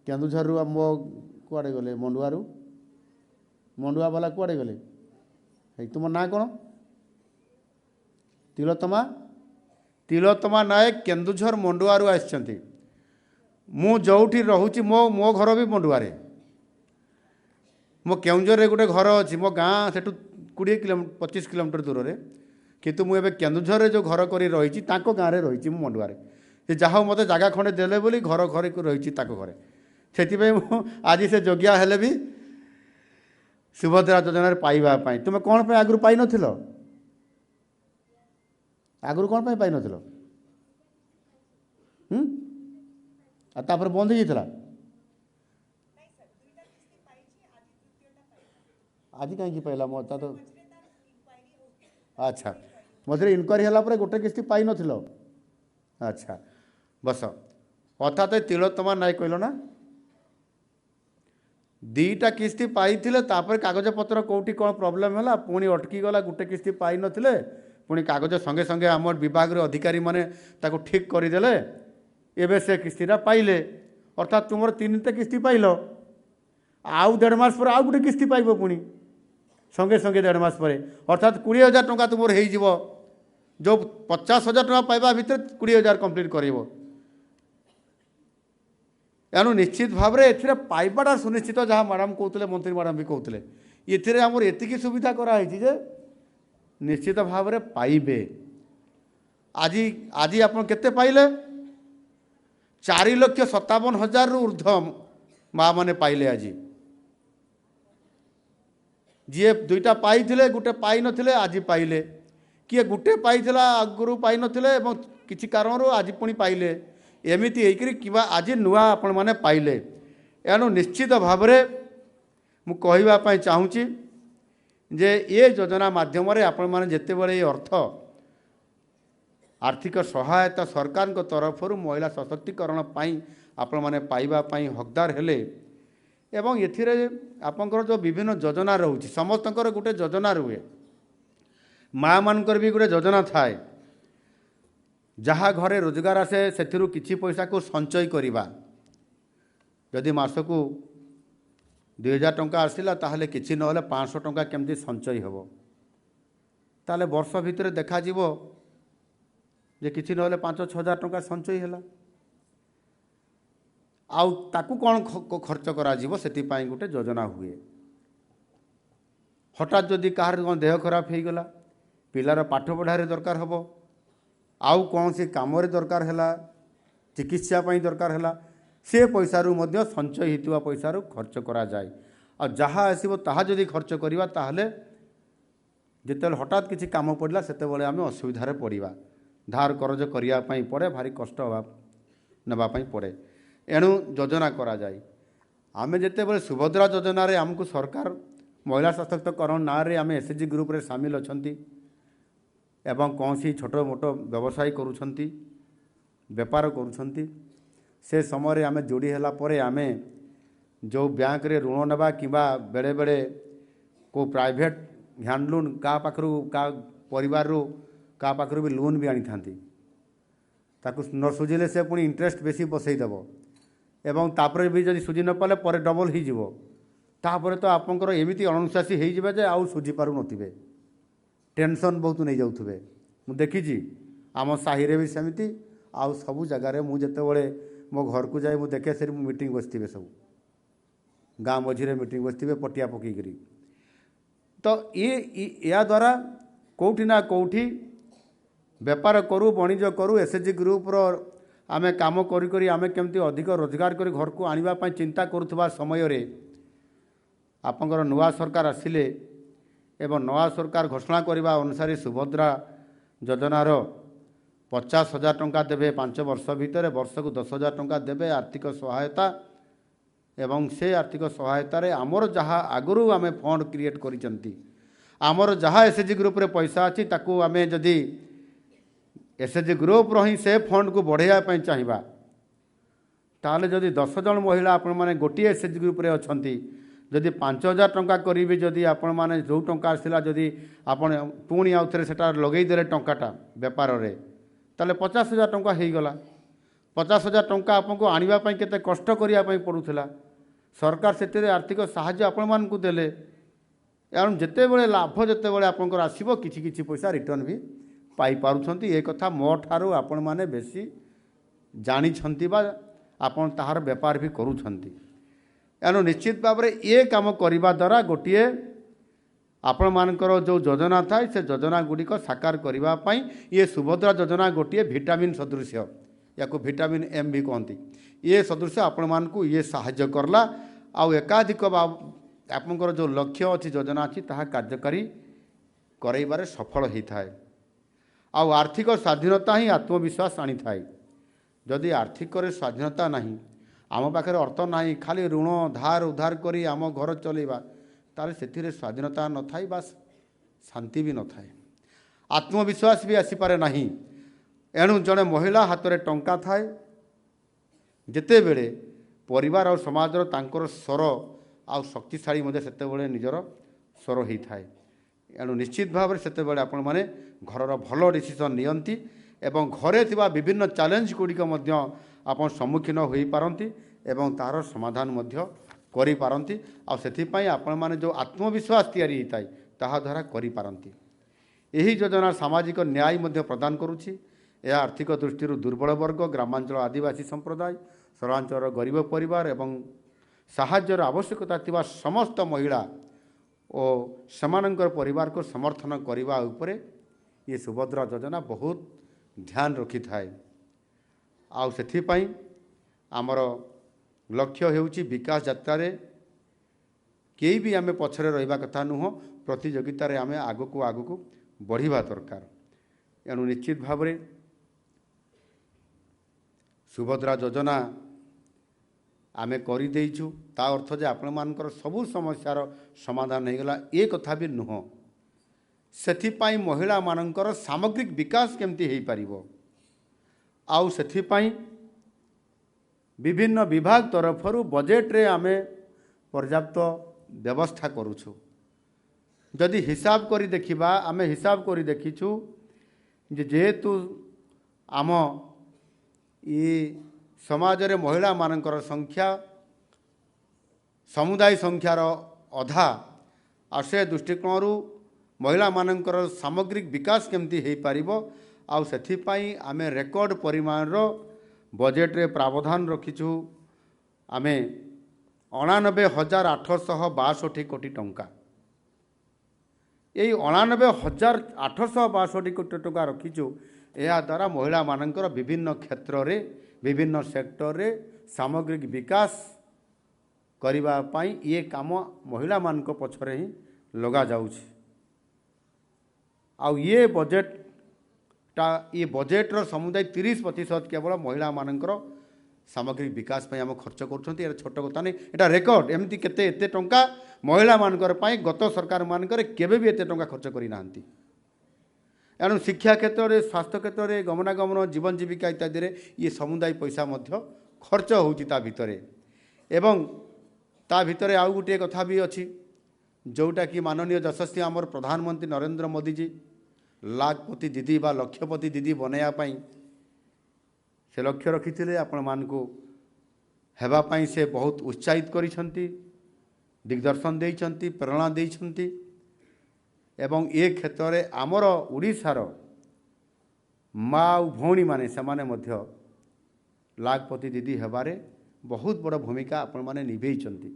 केन्दुझर मो कुआड़े गले मंडुआरू मंडुआ वाला कुआड़े गले तुम ना कौन तिलोत्तमा तिलोत्तमा नायक केन्दुझर मंडुआरू आसिछंती मु जोठी रहूची मो मो घर भी मंडुआरे मो केउंझर गोटे घर अच्छी मो गाँ से 20-25 किलोमीटर दूर रे किंतु मुझे केन्दुझर जो घर कर रही गाँव में रही मंडुआरे से जहाँ मत जगह खंडे देले बोली घर घर रही घरे से आज से जोग्या हेले भी सुभद्रा योजना पाइबापी तुम कौन पे आगु पाई नथिल आगु कौन पे पाई नथिल तापर बंद हो जाता आज कहीं पाइला मत तो अच्छा मझे इनक्वारी है गोटे किस्ती पाई नथिल अच्छा बस अर्थात तिलोत्तमा नायक कहल ना दीटा किस्ती पाई कागज पत्र कौटी कौन प्रोब्लेम है पुणी अटकी गला गोटे किस्ती पाई नथिले पुणी कागज संगे संगे आम विभाग अधिकारी माने ताको ठीक करदेले एवं से किस्तीटा पाइले अर्थात तुम 3टा किस्ती पाइल आउ 1.5 मास पर आउ गोटे किस्ती पाइब पुणी संगे संगे 1.5 मास पर अर्थात 20,000 टंका तुम हो जो 50,000 टंका पाइबा भितर 20,000 कंप्लीट कर एणु निश्चित भाव में ए पाइबाटा सुनिश्चित जहाँ मैडम कहते मंत्री मैडम भी कहते ये आमर एति सुविधा कराई जे निश्चित भाव में पाइबे आज आज आप केते पाइले 4,57,000 ऊर्ध्व माँ मैंने पाइले आज जी 2टा पाई गोटे पाई नथिले आज पाइले किए गोटे पाई आगु पाई नथिले किसी कारण आज पुणी पाइले एमती होकर आज नुआ आपण मैंने पाइले एणु निश्चित भाव में मुझे चाहूँगी जे ये योजना माध्यम आपण मैंने जिते बड़े अर्थ आर्थिक सहायता सरकार को तरफ महिला सशक्तिकरण आपण मैंने पाइबापी हकदार हेले एवं एथिरे आपंकर जो विभिन्न योजना रोचे समस्त गोटे योजना रुए माँ मानकर भी गोटे योजना थाए जहाँ घरे रोजगार आसे से किसी पैसा को संचय करवा जदि मासकू 2,000 टंका आसला ताहले किसी नहले 500 टंका केमती संचय हेबो ताले वर्ष भितर देखा जीवो जे किसी नहले 5,000-6,000 टंका संचय हैला आउ ताकू कौन खर्च करा जीवो सेतिपाई गोटे योजना हुए हठात जदि कहार देह खराब हो गला पिलार पाठ पढ़ारे दरकार हेबो आउ कौन सी काम दरकार है चिकित्सा दरकार है से पैसा मध्य संचय होता पैसा खर्च करा जाए और जहाँ आसो ताहा जदि खर्च करवा ताहले जिते हठात किसी काम पड़ा से आम असुविधार पड़ा धार करज करने पड़े भारी कष्ट नापी पड़े एणु योजना करा जाए आम जिते सुभद्रा योजना रे आमको सरकार महिला सशक्तिकरण ना रे आम एसएचजी ग्रुप रे सामिल अछंती एवं कौन सी छोट मोट व्यवसाय करुछंती बेपार करुछंती से समय आम जोड़ी है आम जो बैंक रे ऋण नवा कि बेले बेले को प्राइवेट ह्यांड लोन क्या पाखु क्या परिवार क्या पाखु भी लोन भी आनी था न सुझिले से पुणी इंटरेस्ट बेसी बसईदेव एवं तापर भी जब सुझी न पाले पर डबल हो तापर तो आपंकर एमती अनुशासी हो जे आउ सुझी पारु नथिबे टेंशन बहुत नहीं जाऊे मु देखी आम साहि भी सेमती आउ सबू जगार मुझे मो घर को जाए मुझे देखे से मीटिंग बसते सब गाँ मझीरे मीटिंग बसते पटिया पकईकरी तो या द्वारा कौटी ना कौटी बेपार करूँ वाणिज्य करूँ एसएचजी ग्रुप आमे काम करी आमे केमती अधिक रोजगार कर घर को आने चिंता करुवा समय आपंकर नुआ सरकार आसिले एवं नवा सरकार घोषणा करने अनुसार सुभद्रा योजनार 50,000 टंका देवे 5 वर्ष भितर वर्ष को 10,000 टंका देवे आर्थिक सहायता एवं से आर्थिक सहायतार आमर जहाँ आगु आम फंड क्रिएट करिसेंती आमर जहाँ एसएचजी ग्रुप रे पैसा अच्छी ताकू आम जदि एसएचजी ग्रुप रही से फंड को बढ़ाइया चाहिए ताहले जदि 10 जन महिला आपण माने गोटे एसएचजी ग्रुप रे अछंती जदि 5,000 टंका करेंगे जदि आपण माने जो टंका आसला जदि आपण पुणी आउ थे सेटा लगेदेले टंकाटा बेपार रे ताले 50,000 टंका हो गला 50,000 ଟଙ୍କା ଆପଣଙ୍କୁ ଆଣିବା ପାଇଁ କେତେ କଷ୍ଟ କରିବା ପାଇଁ ପଡ଼ୁଥିଲା। ସରକାର ସେଥିରେ ଆର୍ଥିକ ସାହାଯ୍ୟ ଆପଣମାନଙ୍କୁ ଦେଲେ। ଏଣୁ ଯେତେବେଳେ ଲାଭ ଯେତେବେଳେ ଆପଣଙ୍କର ଆସିବ କିଛି କିଛି ପଇସା ରିଟର୍ଣ୍ଣ ବି ପାଇପାରୁଛନ୍ତି। ଏ କଥା ମୋ ଠାରୁ ଆପଣମାନେ ବେଶୀ ଜାଣିଛନ୍ତି ବା ଆପଣ ତାହାର ବେପାର ବି କରୁଛନ୍ତି। ଏଣୁ ନିଶ୍ଚିତ ଭାବରେ ଏ କାମ କରିବା ଦ୍ୱାରା ଗୋଟିଏ ଆପଣମାନଙ୍କର ଯେଉଁ ଯୋଜନା ଥାଏ ସେ ଯୋଜନା ଗୁଡ଼ିକ ସାକାର କରିବା ପାଇଁ ଇଏ ସୁଭଦ୍ରା ଯୋଜନା ଗୋଟିଏ ଭିଟାମିନ୍ ସଦୃଶ୍ୟ, ୟାକୁ ଭିଟାମିନ୍ ଏମ୍ ବି କହନ୍ତି। ଇଏ ସଦୃଶ୍ୟ ଆପଣମାନଙ୍କୁ ଇଏ ସାହାଯ୍ୟ କଲା। ଆଉ ଏକାଧିକ ଆପଣଙ୍କର ଯେଉଁ ଲକ୍ଷ୍ୟ ଅଛି ଯୋଜନା ଅଛି ତାହା କାର୍ଯ୍ୟକାରୀ କରାଇବାରେ ସଫଳ ହୋଇଥାଏ। ଆଉ ଆର୍ଥିକ ସ୍ୱାଧୀନତା ହିଁ ଆତ୍ମବିଶ୍ୱାସ ଆଣିଥାଏ। ଯଦି ଆର୍ଥିକରେ ସ୍ୱାଧୀନତା ନାହିଁ, ଆମ ପାଖରେ ଅର୍ଥ ନାହିଁ, ଖାଲି ଋଣ ଧାର ଉଧାର କରି ଆମ ଘର ଚଳାଇବା, ତାହେଲେ ସେଥିରେ ସ୍ୱାଧୀନତା ନଥାଏ ବା ଶାନ୍ତି ବି ନଥାଏ, ଆତ୍ମବିଶ୍ୱାସ ବି ଆସିପାରେ ନାହିଁ। ଏଣୁ ଜଣେ ମହିଳା ହାତରେ ଟଙ୍କା ଥାଏ ଯେତେବେଳେ ପରିବାର ଆଉ ସମାଜର ତାଙ୍କର ସ୍ୱର ଆଉ ଶକ୍ତିଶାଳୀ ମଧ୍ୟ ସେତେବେଳେ ନିଜର ସ୍ୱର ହୋଇଥାଏ। ଏଣୁ ନିଶ୍ଚିତ ଭାବରେ ସେତେବେଳେ ଆପଣମାନେ ଘରର ଭଲ ଡିସିସନ୍ ନିଅନ୍ତି ଏବଂ ଘରେ ଥିବା ବିଭିନ୍ନ ଚ୍ୟାଲେଞ୍ଜ ଗୁଡ଼ିକ ମଧ୍ୟ ଆପଣ ସମ୍ମୁଖୀନ ହୋଇପାରନ୍ତି ଏବଂ ତାହାର ସମାଧାନ ମଧ୍ୟ କରିପାରନ୍ତି। ଆଉ ସେଥିପାଇଁ ଆପଣମାନେ ଯେଉଁ ଆତ୍ମବିଶ୍ୱାସ ତିଆରି ହୋଇଥାଏ ତାହା ଦ୍ୱାରା କରିପାରନ୍ତି। ଏହି ଯୋଜନା ସାମାଜିକ ନ୍ୟାୟ ମଧ୍ୟ ପ୍ରଦାନ କରୁଛି। ଏହା ଆର୍ଥିକ ଦୃଷ୍ଟିରୁ ଦୁର୍ବଳ ବର୍ଗ, ଗ୍ରାମାଞ୍ଚଳ ଆଦିବାସୀ ସମ୍ପ୍ରଦାୟ, ସହରାଞ୍ଚଳର ଗରିବ ପରିବାର ଏବଂ ସାହାଯ୍ୟର ଆବଶ୍ୟକତା ଥିବା ସମସ୍ତ ମହିଳା ଓ ସେମାନଙ୍କର ପରିବାରକୁ ସମର୍ଥନ କରିବା ଉପରେ ଏ ସୁଭଦ୍ରା ଯୋଜନା ବହୁତ ଧ୍ୟାନ ରଖିଥାଏ। ଆଉ ସେଥିପାଇଁ ଆମର ଲକ୍ଷ୍ୟ ହେଉଛି ବିକାଶ ଯାତ୍ରାରେ କେହି ବି ଆମେ ପଛରେ ରହିବା କଥା ନୁହଁ, ପ୍ରତିଯୋଗିତାରେ ଆମେ ଆଗକୁ ଆଗକୁ ବଢ଼ିବା ଦରକାର। ଏଣୁ ନିଶ୍ଚିତ ଭାବରେ ସୁଭଦ୍ରା ଯୋଜନା ଆମେ କରିଦେଇଛୁ, ତା ଅର୍ଥ ଯେ ଆପଣମାନଙ୍କର ସବୁ ସମସ୍ୟାର ସମାଧାନ ହୋଇଗଲା ଏ କଥା ବି ନୁହଁ। ସେଥିପାଇଁ ମହିଳାମାନଙ୍କର ସାମଗ୍ରିକ ବିକାଶ କେମିତି ହୋଇପାରିବ, ଆଉ ସେଥିପାଇଁ ବିଭିନ୍ନ ବିଭାଗ ତରଫରୁ ବଜେଟ୍ରେ ଆମେ ପର୍ଯ୍ୟାପ୍ତ ବ୍ୟବସ୍ଥା କରୁଛୁ। ଯଦି ହିସାବ କରି ଦେଖିବା, ଆମେ ହିସାବ କରି ଦେଖିଛୁ ଯେ ଯେହେତୁ ଆମ ଇ ସମାଜରେ ମହିଳାମାନଙ୍କର ସଂଖ୍ୟା ସମୁଦାୟ ସଂଖ୍ୟାର ଅଧା, ଆଉ ସେ ଦୃଷ୍ଟିକୋଣରୁ ମହିଳାମାନଙ୍କର ସାମଗ୍ରିକ ବିକାଶ କେମିତି ହୋଇପାରିବ, ଆଉ ସେଥିପାଇଁ ଆମେ ରେକର୍ଡ଼ ପରିମାଣର ବଜେଟ୍ରେ ପ୍ରାବଧାନ ରଖିଛୁ। ଆମେ 89,862 କୋଟି ଟଙ୍କା, ଏଇ 89,862 କୋଟି ଟଙ୍କା ରଖିଛୁ। ଏହାଦ୍ୱାରା ମହିଳାମାନଙ୍କର ବିଭିନ୍ନ କ୍ଷେତ୍ରରେ ବିଭିନ୍ନ ସେକ୍ଟରରେ ସାମଗ୍ରିକ ବିକାଶ କରିବା ପାଇଁ ଇଏ କାମ ମହିଳାମାନଙ୍କ ପଛରେ ହିଁ ଲଗାଯାଉଛି। ଆଉ ଇଏ ବଜେଟ୍ର ସମୁଦାୟ 30% କେବଳ ମହିଳାମାନଙ୍କର ସାମଗ୍ରିକ ବିକାଶ ପାଇଁ ଆମେ ଖର୍ଚ୍ଚ କରୁଛନ୍ତି। ଏଇଟା ଛୋଟ କଥା ନାହିଁ, ଏଇଟା ରେକର୍ଡ଼। ଏମିତି ଏତେ ଟଙ୍କା ମହିଳାମାନଙ୍କର ପାଇଁ ଗତ ସରକାରମାନଙ୍କରେ କେବେ ବି ଏତେ ଟଙ୍କା ଖର୍ଚ୍ଚ କରିନାହାନ୍ତି। ଏଣୁ ଶିକ୍ଷା କ୍ଷେତ୍ରରେ, ସ୍ୱାସ୍ଥ୍ୟ କ୍ଷେତ୍ରରେ, ଗମନାଗମନ, ଜୀବନ ଜୀବିକା ଇତ୍ୟାଦିରେ ଇଏ ସମୁଦାୟ ପଇସା ମଧ୍ୟ ଖର୍ଚ୍ଚ ହେଉଛି ତା ଭିତରେ। ଏବଂ ତା ଭିତରେ ଆଉ ଗୋଟିଏ କଥା ବି ଅଛି, ଯେଉଁଟାକି ମାନନୀୟ ଯଶସ୍ୱୀ ଆମର ପ୍ରଧାନମନ୍ତ୍ରୀ ନରେନ୍ଦ୍ର ମୋଦିଜୀ ଲାଖପତି ଦିଦି ବା ଲକ୍ଷପତି ଦିଦି ବନାଇବା ପାଇଁ ସେ ଲକ୍ଷ୍ୟ ରଖିଥିଲେ। ଆପଣମାନଙ୍କୁ ହେବା ପାଇଁ ସେ ବହୁତ ଉତ୍ସାହିତ କରିଛନ୍ତି, ଦିଗ୍ଦର୍ଶନ ଦେଇଛନ୍ତି, ପ୍ରେରଣା ଦେଇଛନ୍ତି। ଏବଂ ଏ କ୍ଷେତ୍ରରେ ଆମର ଓଡ଼ିଶାର ମା ଆଉ ଭଉଣୀମାନେ ସେମାନେ ମଧ୍ୟ ଲାଖପତି ଦିଦି ହେବାରେ ବହୁତ ବଡ଼ ଭୂମିକା ଆପଣମାନେ ନିଭେଇଛନ୍ତି।